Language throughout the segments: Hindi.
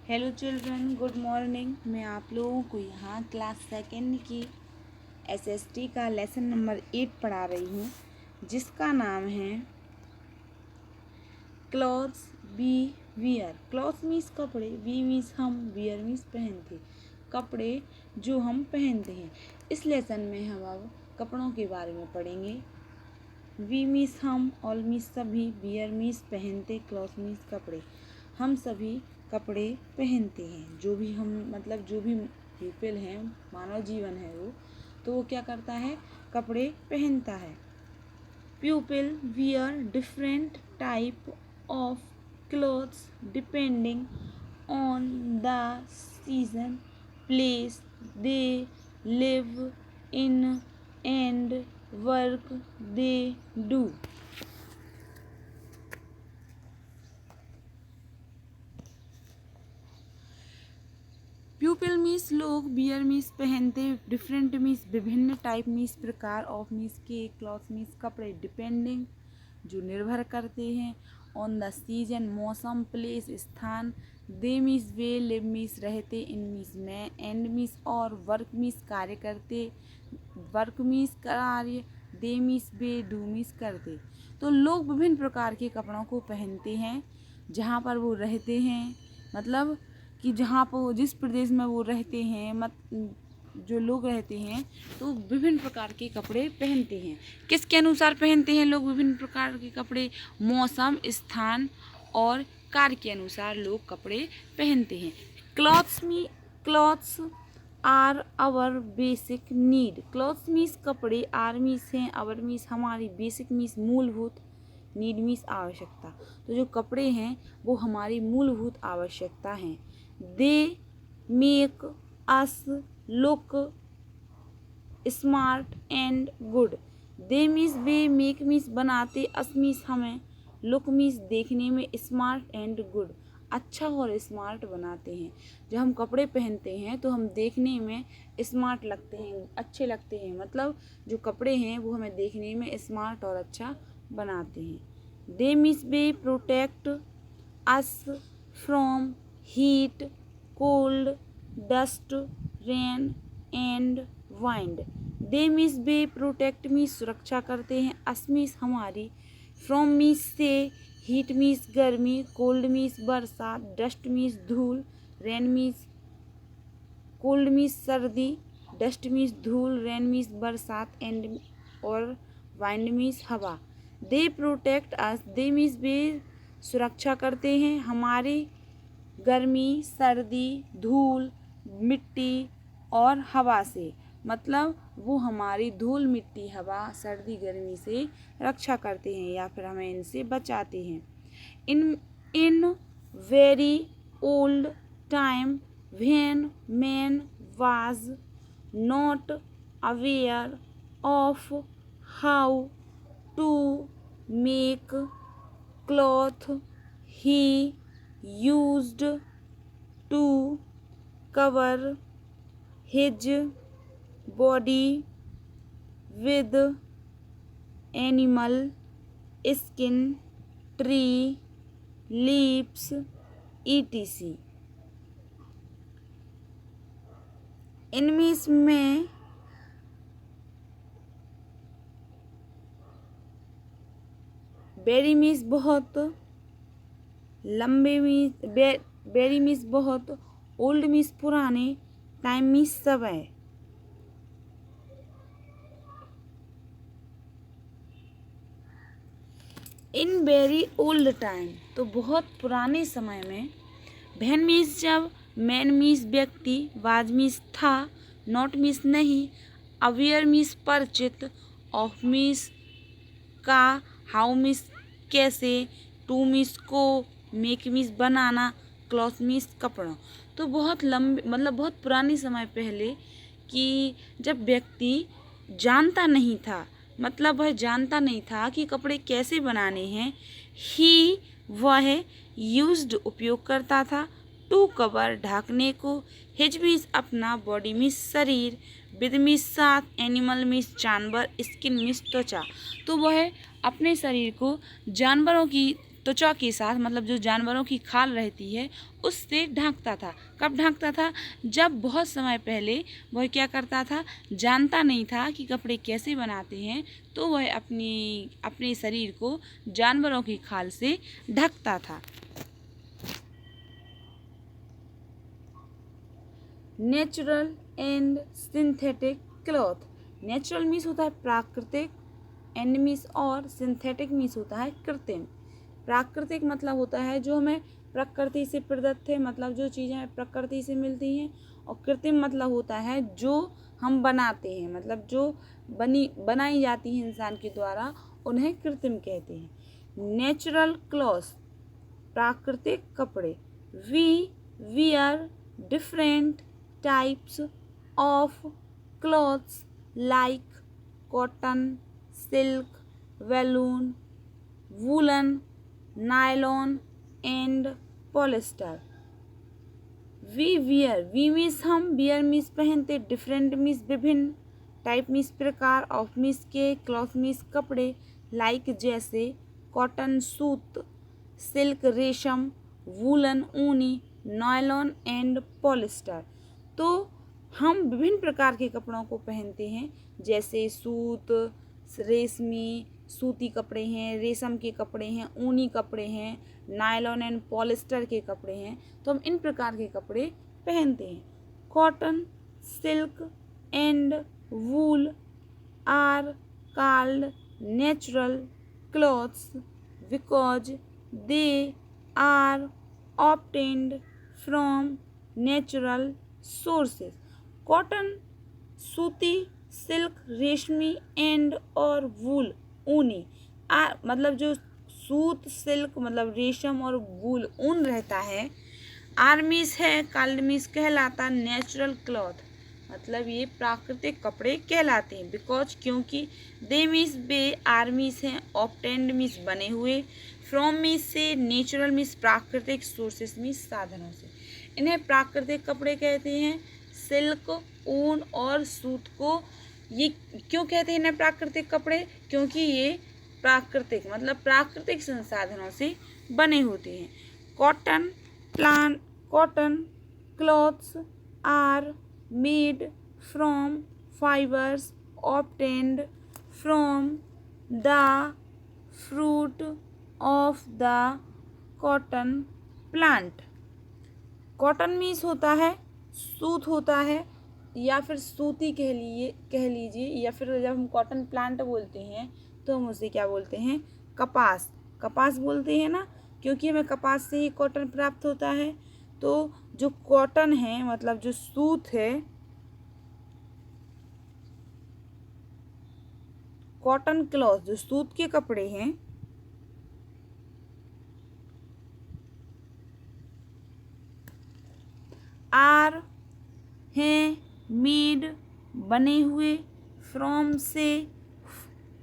Hello children, good morning. मैं आप लोगों को यहाँ क्लास सेकेंड की एसएसटी का लेसन नंबर 8 पढ़ा रही हूँ, जिसका नाम है clothes we wear. Clothes means कपड़े, बी मीन्स हम, वियर मीन्स पहनते, कपड़े जो हम पहनते हैं। इस लेसन में हम अब कपड़ों के बारे में पढ़ेंगे। वी मीन्स हम, ऑल मीन्स सभी, वियर मीन्स पहनते, क्लॉथ मीन्स कपड़े। हम सभी कपड़े पहनते हैं। जो भी हम जो भी पीपल हैं, मानव जीवन है वो, तो वो क्या करता है, कपड़े पहनता है। People wear different type of clothes depending on the season, place they live in and work they do. प्यूपिल means लोग, बियर मीन्स पहनते, डिफरेंट मीन्स विभिन्न, टाइप मीन्स प्रकार, ऑफ मीन्स के, क्लॉथ मीन्स कपड़े, डिपेंडिंग जो निर्भर करते हैं, ऑन द सीजन मौसम, प्लेस स्थान, दे मीन्स वे, लिव मीन्स रहते, इन मीन्स में, एंड मीन्स और, वर्क मीन्स कार्य करते, वर्क मीन्स कार्य, दे मीन्स वे, डू मीन्स करते। तो लोग विभिन्न प्रकार के कपड़ों को पहनते हैं जहाँ पर वो रहते हैं, मतलब कि जहाँ पर जिस प्रदेश में वो रहते हैं, जो लोग रहते हैं, तो विभिन्न प्रकार के कपड़े पहनते हैं। किसके अनुसार पहनते हैं लोग विभिन्न प्रकार के कपड़े? मौसम, स्थान और कार्य के अनुसार लोग कपड़े पहनते हैं। Clothes are our basic need. Clothes means कपड़े, आर मीन्स हैं, आवर मीन्स हमारी, बेसिक मीन्स मूलभूत, नीड मीन्स आवश्यकता। तो जो कपड़े हैं वो हमारी मूलभूत आवश्यकता हैं। They make us look smart and good. They means way, make means बनाते, अस मीन्स हमें, लुक मीन्स देखने में, स्मार्ट एंड गुड अच्छा और स्मार्ट बनाते हैं। जब हम कपड़े पहनते हैं तो हम देखने में स्मार्ट लगते हैं, अच्छे लगते हैं, मतलब जो कपड़े हैं वो हमें देखने में स्मार्ट और अच्छा बनाते हैं। दे means way protect us from heat, cold, dust, rain and wind. They means way protect means सुरक्षा करते हैं, अस मीन्स हमारी, फ्रॉम मीन्स से, हीट मीन्स गर्मी, कोल्ड मीन्स बरसात, डस्ट मीन्स धूल, रेन मीन्स, कोल्ड मीन्स सर्दी, डस्ट मीन्स धूल, रेन मीन्स बरसात, एंड और वाइंड मीन्स हवा। They protect us, they means वे सुरक्षा करते हैं हमारी, गर्मी, सर्दी, धूल, मिट्टी और हवा से, मतलब वो हमारी धूल, मिट्टी, हवा, सर्दी, गर्मी से रक्षा करते हैं या फिर हमें इनसे बचाते हैं। In very old time when man was not aware of how to make cloth, he used to cover his body with animal skin, tree leaves, etc. इनमें इसमें बेरी मीन्स बहुत, लंबे मीन्स बेरी मीन्स बहुत, ओल्ड मीन्स पुराने, टाइम मीन्स समय। इन वेरी ओल्ड टाइम तो बहुत पुराने समय में, वैन मीन्स जब, मैन मीन्स व्यक्ति, वाज मीन्स था, नॉट मीन्स नहीं, अवेयर मीन्स परिचित, ऑफ मीन्स का, हाउ मीन्स कैसे, टू मीन्स को, मेक मीन्स बनाना, क्लॉथ मीन्स कपड़ा। तो बहुत लंबे, बहुत पुराने समय पहले कि जब व्यक्ति जानता नहीं था, वह जानता नहीं था कि कपड़े कैसे बनाने हैं, ही वह यूज्ड उपयोग करता था, टू कवर ढाकने को, हिज मीन्स अपना, बॉडी मीन्स शरीर, विद मीन्स साथ, एनिमल मीन्स जानवर, स्किन मीन्स त्वचा। तो वह अपने शरीर को जानवरों की त्वचा के साथ, मतलब जो जानवरों की खाल रहती है उससे ढांकता था। कब ढांकता था? जब बहुत समय पहले वह क्या करता था, जानता नहीं था कि कपड़े कैसे बनाते हैं, तो वह अपने शरीर को जानवरों की खाल से ढकता था। Natural and synthetic cloth. Natural means होता है प्राकृतिक, एंड मीन्स और सिंथेटिक मीन्स होता है कृत्रिम। प्राकृतिक मतलब होता है जो हमें प्रकृति से प्रदत्त है, मतलब जो चीज़ें प्रकृति से मिलती हैं, और कृत्रिम मतलब होता है जो हम बनाते हैं, मतलब जो बनाई जाती हैं इंसान के द्वारा, उन्हें कृत्रिम कहते हैं। नेचुरल क्लॉथ, प्राकृतिक कपड़े। We wear different types of clothes like cotton, silk, velloon, woolen, nylon and polyester. We wear, we means हम, wear means पहनते, different means विभिन्न, type means प्रकार, of means के, cloth means कपड़े, like जैसे, cotton सूत, silk रेशम, woolen ऊनी, nylon and polyester। तो हम विभिन्न प्रकार के कपड़ों को पहनते हैं, जैसे सूत, रेशमी, सूती कपड़े हैं, रेशम के कपड़े हैं, ऊनी कपड़े हैं, नायलॉन एंड पॉलिस्टर के कपड़े हैं। तो हम इन प्रकार के कपड़े पहनते हैं। Cotton, silk and wool are called natural clothes because they are obtained from natural sources. Cotton सूती, सिल्क रेशमी एंड और वूल ऊनी, मतलब जो सूत, सिल्क मतलब रेशम और वूल ऊन रहता है, आर्मीस है, काल्डमीस कहलाता नेचुरल क्लॉथ, मतलब ये प्राकृतिक कपड़े कहलाते हैं। बिकॉज क्योंकि दे मीस बे, आर्मीस हैं, ऑब्टेन्ड मीस बने हुए, फ्रॉम मीस से, नेचुरल मीस प्राकृतिक, सोर्सेस मीस साधनों से। इन्हें प्राकृतिक कपड़े कहते हैं। सिल्क, ऊन और सूत को ये क्यों कहते हैं इन्हें प्राकृतिक कपड़े? क्योंकि ये प्राकृतिक मतलब प्राकृतिक संसाधनों से बने होते हैं। Cotton clothes are made from fibres obtained from the fruit of the cotton plant. Cotton means होता है सूत होता है, या फिर सूती कह लीजिए, या फिर जब हम कॉटन प्लांट बोलते हैं तो हम उसे क्या बोलते हैं? कपास बोलते हैं ना, क्योंकि हमें कपास से ही कॉटन प्राप्त होता है। तो जो कॉटन है मतलब जो सूत है, कॉटन क्लॉथ जो सूत के कपड़े हैं, आर हैं मेड बने हुए, फ्रॉम से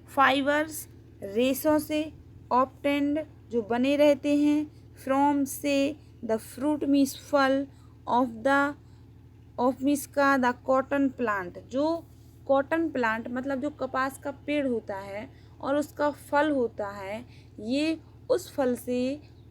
फाइबर्स रेशों से, ऑब्टेन्ड जो बने रहते हैं, फ्रॉम से द फ्रूट मीन्स फल, ऑफ मीन्स का द कॉटन प्लांट जो कॉटन प्लांट मतलब जो कपास का पेड़ होता है और उसका फल होता है, ये उस फल से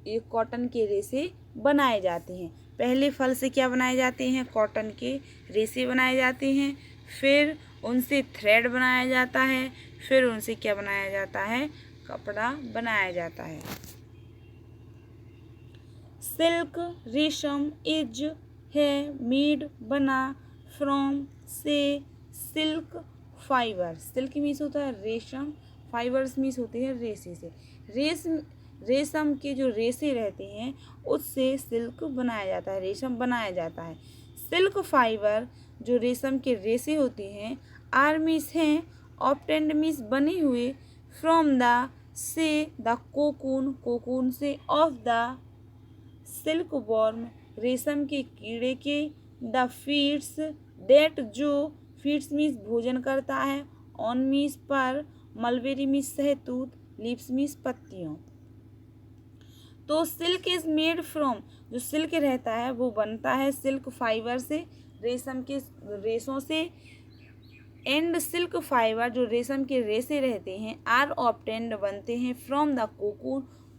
ये कॉटन के रेशे बनाए जाते हैं। पहले फल से क्या बनाए जाते हैं? कॉटन के रेशे बनाए जाते हैं, फिर उनसे थ्रेड बनाया जाता है, फिर उनसे क्या बनाया जाता है? कपड़ा बनाया जाता है। सिल्क रेशम इज है मेड बना फ्रॉम से सिल्क फाइबर। सिल्क मीन्स होता है रेशम, फाइबर्स मीन्स होते हैं रेशे से। रेशम के जो रेशे रहते हैं उससे सिल्क बनाया जाता है, रेशम बनाया जाता है। सिल्क फाइबर जो रेशम के रेशे होते हैं, आर मीन्स हैं, ऑब्टेन्ड मीन्स बने हुए, फ्रॉम द से द कोकून से, ऑफ द सिल्क वॉर्म रेशम के कीड़े के, द फीड्स डेट जो फीड्स मीन्स भोजन करता है, ऑन मीन्स पर, मलबेरी मीन्स सहतूत, लीव्स मीन्स पत्तियों। तो सिल्क इज मेड फ्रॉम जो सिल्क रहता है वो बनता है सिल्क फाइबर से, रेशम के रेशों से, एंड सिल्क फाइबर जो रेशम के रेशे रहते हैं, आर ऑब्टेन्ड बनते हैं फ्रॉम द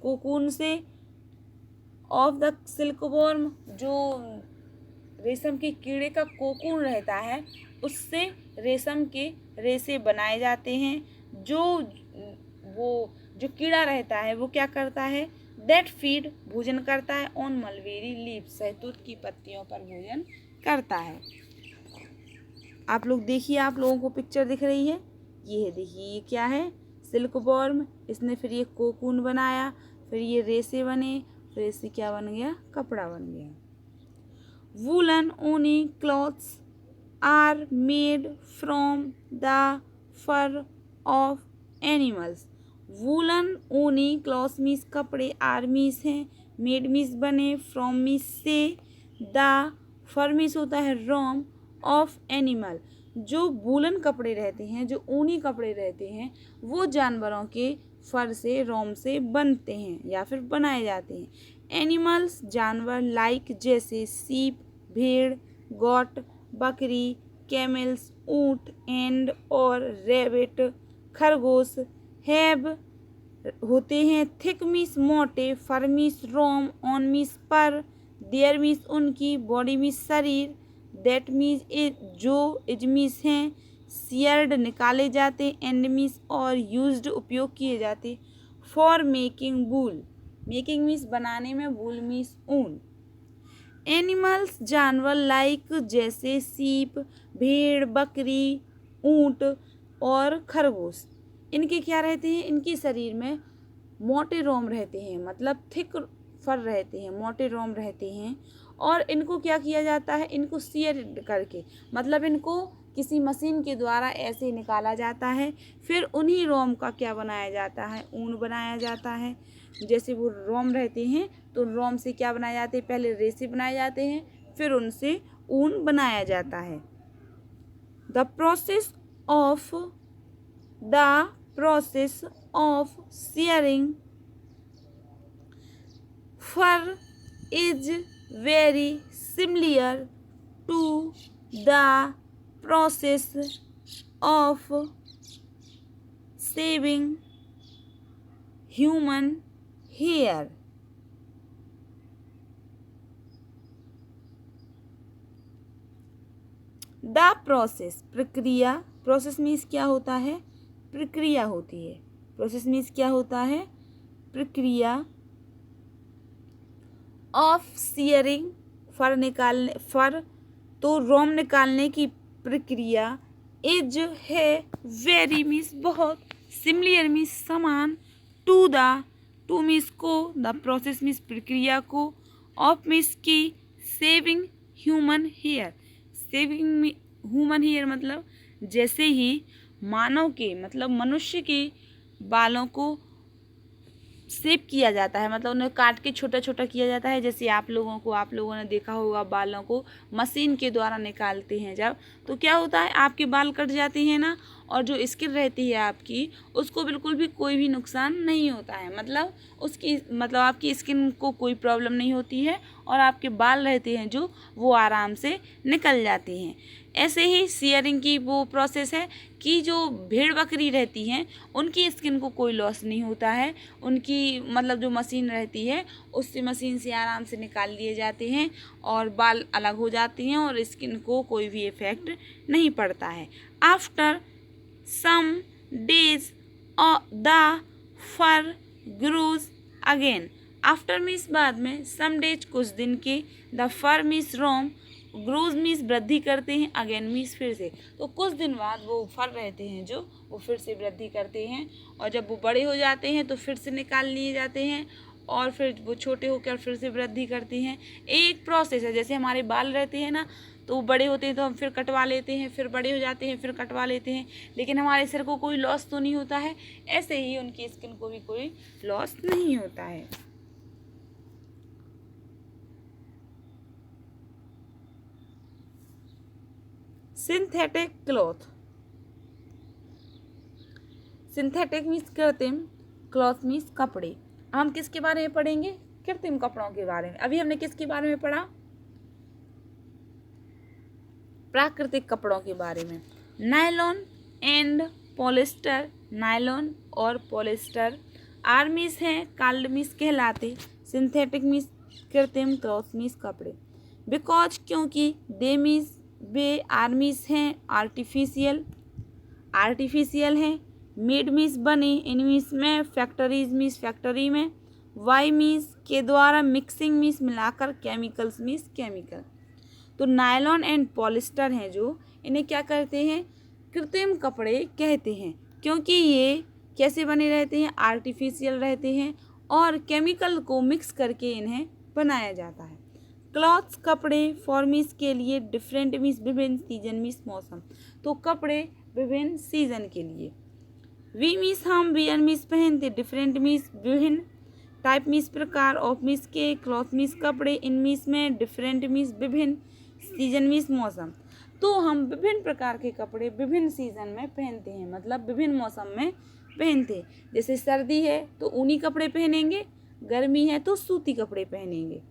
कोकून से, ऑफ द सिल्कवॉर्म, जो रेशम के कीड़े का कोकून रहता है उससे रेशम के रेशे बनाए जाते हैं। जो कीड़ा रहता है वो क्या करता है, दैट फीड, भोजन करता है, ऑन मलबेरी लीव्स, शहतूत की पत्तियों पर भोजन करता है। आप लोग देखिए, आप लोगों को पिक्चर दिख रही है, ये है, देखिए ये क्या है, सिल्कवॉर्म। इसने फिर ये कोकून बनाया, फिर ये रेशे बने, फिर इससे क्या बन गया, कपड़ा बन गया। वूलन ऊनी clothes are made from the fur of animals. Woollen ऊनी क्लॉथ्स मीन्स कपड़े, आर मीन्स हैं, मेड मीन्स बने, फ्रॉम मीन्स से, द फर मीन्स होता है रोम, ऑफ एनिमल जो वूलन कपड़े रहते हैं, जो ऊनी कपड़े रहते हैं, वो जानवरों के फर से, रोम से बनते हैं या फिर बनाए जाते हैं। एनिमल्स जानवर, लाइक जैसे सीप, भेड़, गोट, बकरी, कैमल्स, ऊँट, एंड और रैबिट, खरगोश, हैव होते हैं, थिक मीन्स मोटे, फर मीन्स रोम, ऑन मीन्स पर, देयर मीन्स उनकी, बॉडी मीन्स शरीर, दैट मीन्स जो, इज मीन्स हैं, सियर्ड निकाले जाते, एंड मीन्स और, यूज्ड उपयोग किए जाते, for making wool, making means बनाने में, वूल मीन्स ऊन। एनिमल्स जानवर, लाइक जैसे सीप, भेड़, बकरी, ऊँट और खरगोश, इनके क्या रहते हैं, इनके शरीर में मोटे रोम रहते हैं, मतलब थिक फर रहते हैं, मोटे रोम रहते हैं। और इनको क्या किया जाता है, इनको सियर करके, मतलब इनको किसी मशीन के द्वारा ऐसे निकाला जाता है, फिर उन्हीं रोम का क्या बनाया जाता है, ऊन बनाया जाता है। जैसे वो रोम रहते हैं तो रोम से क्या बनाए जाते हैं, पहले रेशे बनाए जाते हैं, फिर उनसे ऊन बनाया जाता है। The process of shearing fur is very similar to the process of shaving human hair. The process, प्रक्रिया, प्रोसेस मीन्स क्या होता है, प्रक्रिया होती है, प्रोसेस मीन्स क्या होता है, प्रक्रिया, ऑफ सियरिंग, फर निकालने, फर तो रोम निकालने की प्रक्रिया, इज है, वेरी मीन्स बहुत, सिमिलर मीन्स समान, टू मीन्स को, द प्रोसेस मीन्स प्रक्रिया को, ऑफ मीन्स की, shaving human hair, shaving human hair मतलब जैसे ही मानव के, मतलब मनुष्य के बालों को सेव किया जाता है, मतलब उन्हें काट के छोटा छोटा किया जाता है। जैसे आप लोगों ने देखा होगा बालों को मशीन के द्वारा निकालते हैं जब, तो क्या होता है, आपके बाल कट जाते हैं ना, और जो स्किन रहती है आपकी, उसको बिल्कुल भी कोई भी नुकसान नहीं होता है, मतलब आपकी स्किन को कोई प्रॉब्लम नहीं होती है, और आपके बाल रहते हैं जो, वो आराम से निकल जाते हैं। ऐसे ही शेयरिंग की वो प्रोसेस है कि जो भेड़ बकरी रहती हैं उनकी स्किन को कोई लॉस नहीं होता है, उनकी मतलब जो मशीन रहती है उससे, मशीन से आराम से निकाल लिए जाते हैं और बाल अलग हो जाते हैं और स्किन को कोई भी इफ़ेक्ट नहीं पड़ता है। After some days the fur grows again, after means बाद में, सम डेज कुछ दिन के, द फर मीन्स रोम, ग्रोज मीन्स वृद्धि करते हैं, अगेन मीन्स फिर से, तो कुछ दिन बाद वो फर रहते हैं जो, वो फिर से वृद्धि करते हैं, और जब वो बड़े हो जाते हैं तो फिर से निकाल लिए जाते हैं, और फिर वो छोटे होकर फिर से वृद्धि करते हैं। एक प्रोसेस है, जैसे हमारे बाल रहते हैं ना, तो वो बड़े होते हैं तो हम फिर कटवा लेते हैं, फिर बड़े हो जाते हैं फिर कटवा लेते हैं, लेकिन हमारे सिर को कोई लॉस तो नहीं होता है, ऐसे ही उनकी स्किन को भी कोई लॉस नहीं होता है। सिंथेटिक क्लॉथ, सिंथेटिक मीन्स कृत्रिम, क्लॉथ मीन्स कपड़े। हम किसके बारे में पढ़ेंगे, कृत्रिम कपड़ों के बारे में। अभी हमने किसके बारे में पढ़ा, प्राकृतिक कपड़ों के बारे में। नायलॉन एंड पॉलिस्टर, नायलॉन और पॉलिस्टर आर मीन्स हैं काल्ड मीन्स कहलाते, सिंथेटिक मीन्स कृत्रिम, क्लॉथ मीन्स कपड़े। बिकॉज क्योंकि, दे मीन्स वे, आर मीन्स हैं आर्टिफिशियल, आर्टिफिशियल हैं, मेड मीन्स बने, इन मीन्स में, फैक्ट्रीज मीन्स फैक्ट्री में, वाई मीन्स के द्वारा, मिक्सिंग मीन्स मिलाकर, केमिकल्स मीन्स केमिकल। तो नायलॉन एंड पॉलिस्टर हैं जो, इन्हें क्या करते हैं, कृत्रिम कपड़े कहते हैं, क्योंकि ये कैसे बने रहते हैं, आर्टिफिशियल रहते हैं और केमिकल को मिक्स करके इन्हें बनाया जाता है। क्लॉथ्स कपड़े, फॉर मीन्स के लिए, डिफरेंट मीन्स विभिन्न, सीजन मीन्स मौसम, तो कपड़े विभिन्न सीजन के लिए। वी मीन्स हम, वियर मीन्स पहनते, डिफरेंट मीन्स विभिन्न, टाइप मीन्स प्रकार, ऑफ मीन्स के, क्लॉथ मीन्स कपड़े, इन मीन्स में, डिफरेंट मीन्स विभिन्न, सीजन मीन्स मौसम। तो हम विभिन्न प्रकार के कपड़े विभिन्न सीजन में पहनते हैं, मतलब विभिन्न मौसम में पहनते हैं। जैसे सर्दी है तो ऊनी कपड़े पहनेंगे, गर्मी है तो सूती कपड़े पहनेंगे।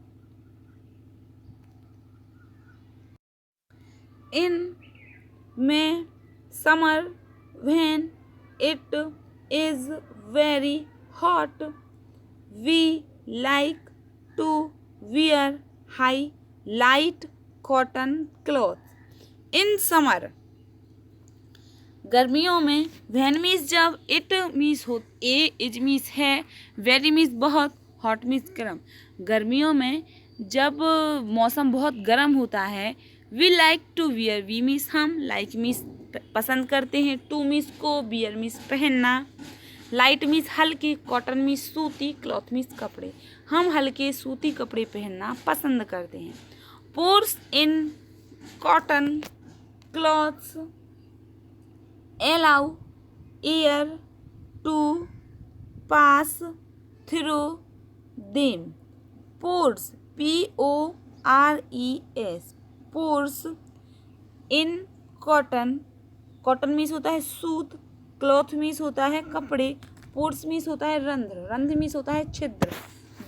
इन में summer, when it is very hot, we like to wear high light cotton cloth. In summer, गर्मियों में, व्हेन मीन्स जब, इट मीन्स हो, ए इज मीन्स है, वेरी मीन्स बहुत, हॉट मीन्स गर्म। गर्मियों में जब मौसम बहुत गर्म होता है, we like to wear, we means हम, लाइक मीन्स पसंद करते हैं, टू मीन्स को, वियर मीन्स पहनना, लाइट मीन्स हल्के, कॉटन मीन्स सूती, क्लॉथ मीन्स कपड़े, हम हल्के सूती कपड़े पहनना पसंद करते हैं। Pores in cotton clothes allow air to pass through them. Pores, P-O-R-E-S, pores in cotton, cotton means होता है सूत, क्लॉथ मीन्स होता है कपड़े, पोर्स मीन्स होता है रंध्र, रंध्र मीन्स होता है छिद्र।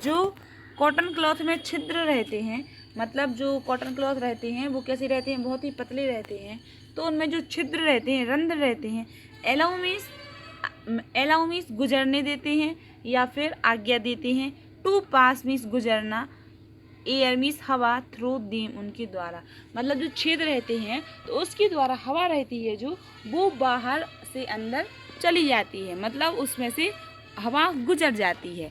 जो कॉटन क्लॉथ में छिद्र रहते हैं, मतलब जो कॉटन क्लॉथ रहते हैं वो कैसे रहते हैं, बहुत ही पतले रहते हैं, तो उनमें जो छिद्र रहते हैं, रंध्र रहते हैं, एलाउ मीन्स गुजरने देते हैं या फिर आज्ञा देते हैं, टू पास मीन्स गुजरना, एयर मीन्स हवा, थ्रू देम उनके द्वारा, मतलब जो छेद रहते हैं तो उसके द्वारा हवा रहती है जो, वो बाहर से अंदर चली जाती है, मतलब उसमें से हवा गुजर जाती है।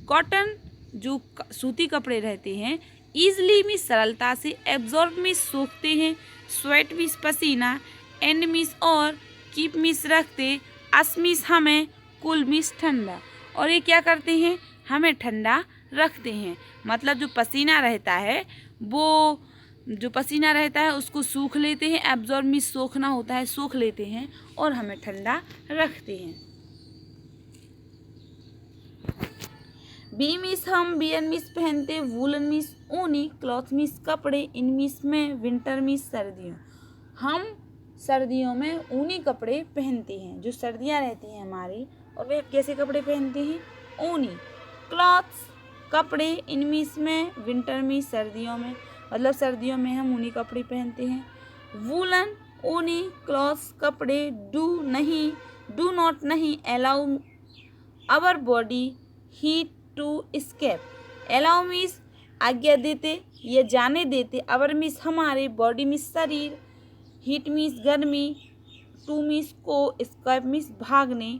कॉटन जो सूती कपड़े रहते हैं, ईजली मीन्स सरलता से, एब्जॉर्ब मीन्स सोखते हैं, स्वेट मीन्स पसीना, एंड मीन्स और, कीप मीन्स रखते, अस मीन्स हमें, कूल मीन्स ठंडा, और ये क्या करते हैं, हमें ठंडा रखते हैं, मतलब जो पसीना रहता है वो, जो पसीना रहता है उसको सूख लेते हैं, एब्जॉर्ब मीन्स सोखना होता है, सोख लेते हैं और हमें ठंडा रखते हैं। बी मीन्स हम, बियर मीन्स पहनते, वूलन मीन्स ऊनी, क्लॉथ मीन्स कपड़े, इन मीन्स में, विंटर मीन्स सर्दियों, हम सर्दियों में ऊनी कपड़े पहनते हैं, जो सर्दियाँ रहती हैं हमारी, और वे कैसे कपड़े पहनते हैं, ऊनी। क्लॉथ्स कपड़े, इन मीन्स में, विंटर मीन्स सर्दियों में, मतलब सर्दियों में हम ऊनी कपड़े पहनते हैं। वूलन ऊनी, क्लॉथ्स कपड़े, डू नहीं, डू नॉट नहीं, allow our body heat to escape, allow means आज्ञा देते या जाने देते, आवर मीन्स हमारे, बॉडी मीन्स शरीर, हीट मीन्स गर्मी, टू मीन्स को, स्केप मीन्स भागने।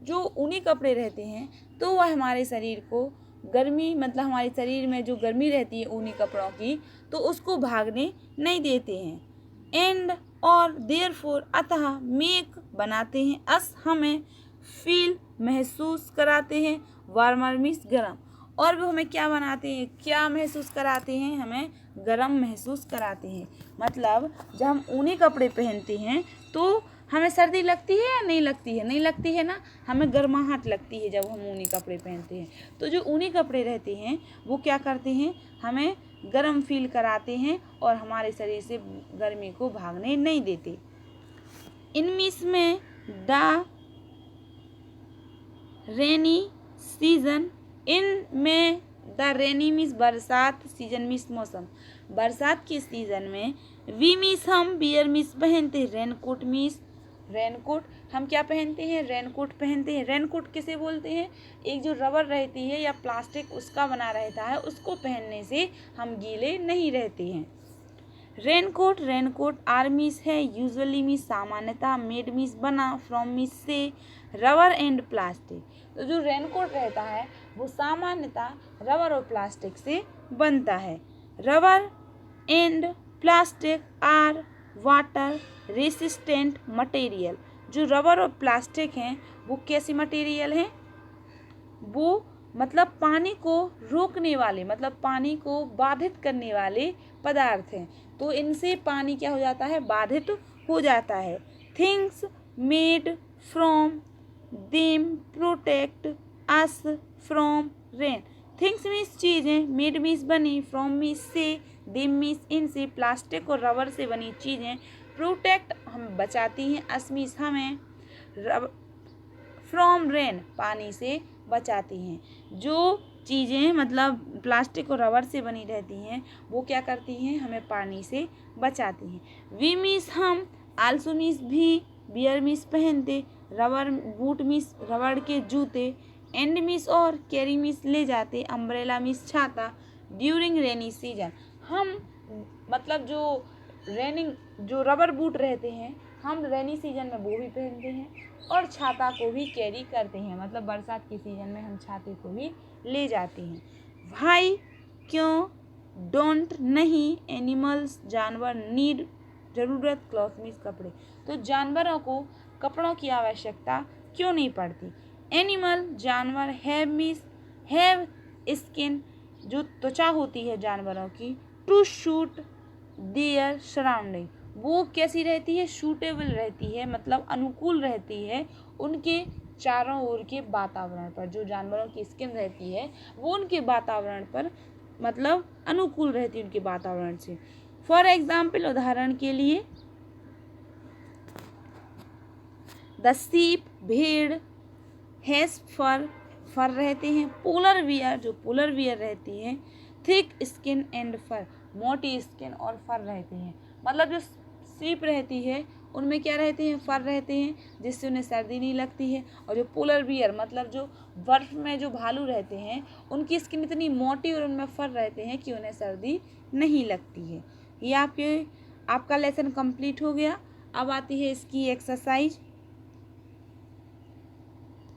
जो ऊनी कपड़े रहते हैं तो वह हमारे शरीर को गर्मी, मतलब हमारे शरीर में जो गर्मी रहती है ऊनी कपड़ों की, तो उसको भागने नहीं देते हैं। एंड और, देयरफॉर अतः, मेक बनाते हैं, अस हमें, फील महसूस कराते हैं, वार्मर मीन्स गर्म, और वो हमें क्या बनाते हैं, क्या महसूस कराते हैं, हमें गर्म महसूस कराते हैं। मतलब जब हम ऊनी कपड़े पहनते हैं तो हमें सर्दी लगती है या नहीं लगती है, नहीं लगती है ना, हमें गर्माहट लगती है जब हम ऊनी कपड़े पहनते हैं। तो जो ऊनी कपड़े रहते हैं वो क्या करते हैं, हमें गर्म फील कराते हैं और हमारे शरीर से गर्मी को भागने नहीं देते। इनमीस में द रेनी सीजन, इन में द रेनी मीन्स बरसात, सीजन मीन्स मौसम, बरसात के सीजन में, वी मीन्स हम, बियर मीन्स पहनते, रेन कोट मीन्स रेनकोट, हम क्या पहनते हैं, रेनकोट पहनते हैं। रेनकोट किसे बोलते हैं, एक जो रबर रहती है या प्लास्टिक उसका बना रहता है, उसको पहनने से हम गीले नहीं रहते हैं। रेनकोट, रेनकोट आर मीन्स है यूजुअली मीन्स सामान्यतः, मेड मीन्स बना, फ्रॉम मीन्स से, रबर एंड प्लास्टिक। तो जो रेनकोट रहता है वो सामान्यतः रबर और प्लास्टिक से बनता है। Rubber and plastic are water resistant material. जो रबर और प्लास्टिक हैं वो कैसी मटेरियल हैं, वो मतलब पानी को रोकने वाले, मतलब पानी को बाधित करने वाले पदार्थ हैं। तो इनसे पानी क्या हो जाता है, बाधित हो जाता है। Things made from them protect us from rain. Things means चीज़ें, मेड मीन्स बनी, फ्रॉम मीन्स से, देम मीन्स इनसे, प्लास्टिक और रबर से बनी चीज़ें प्रोटेक्ट हम बचाती हैं, अस मीन्स हमें, फ्रॉम रेन पानी से बचाती हैं। जो चीज़ें मतलब प्लास्टिक और रबर से बनी रहती हैं वो क्या करती हैं, हमें पानी से बचाती हैं। वी मीन्स हम, आल्सो मीन्स भी, बियर मीन्स पहनते, रबर बूट मीन्स रबड़ के जूते, एंड मीन्स और, कैरी मीन्स ले जाते, अम्ब्रेला मीन्स छाता, ड्यूरिंग रेनी सीजन हम मतलब जो रबर बूट रहते हैं हम रेनी सीजन में वो भी पहनते हैं, और छाता को भी कैरी करते हैं, मतलब बरसात के सीजन में हम छाते को भी ले जाते हैं। भाई क्यों, डोंट नहीं, एनिमल्स जानवर, नीड ज़रूरत, क्लॉथ मीन्स कपड़े। तो जानवरों को कपड़ों की आवश्यकता क्यों नहीं पड़ती। एनिमल जानवर, हैव मीन्स हैव स्किन जो त्वचा होती है जानवरों की, टू शूट देयर सराउंडिंग वो कैसी रहती है, सूटेबल रहती है, मतलब अनुकूल रहती है उनके चारों ओर के वातावरण पर। जो जानवरों की स्किन रहती है वो उनके वातावरण पर मतलब अनुकूल रहती है उनके वातावरण से। फॉर एग्जाम्पल उदाहरण के लिए, द सीप भेड़ हैज़ फर, फर रहते हैं। पोलर बियर जो पोलर बियर रहती है, थिक स्किन एंड फर मोटी स्किन और फर रहते हैं। मतलब जो सीप रहती है उनमें क्या रहते हैं, फर रहते हैं जिससे उन्हें सर्दी नहीं लगती है। और जो पोलर बियर मतलब जो बर्फ में जो भालू रहते हैं उनकी स्किन इतनी मोटी और उनमें फर रहते हैं कि उन्हें सर्दी नहीं लगती है। ये आपका लेसन कंप्लीट हो गया। अब आती है इसकी एक्सरसाइज।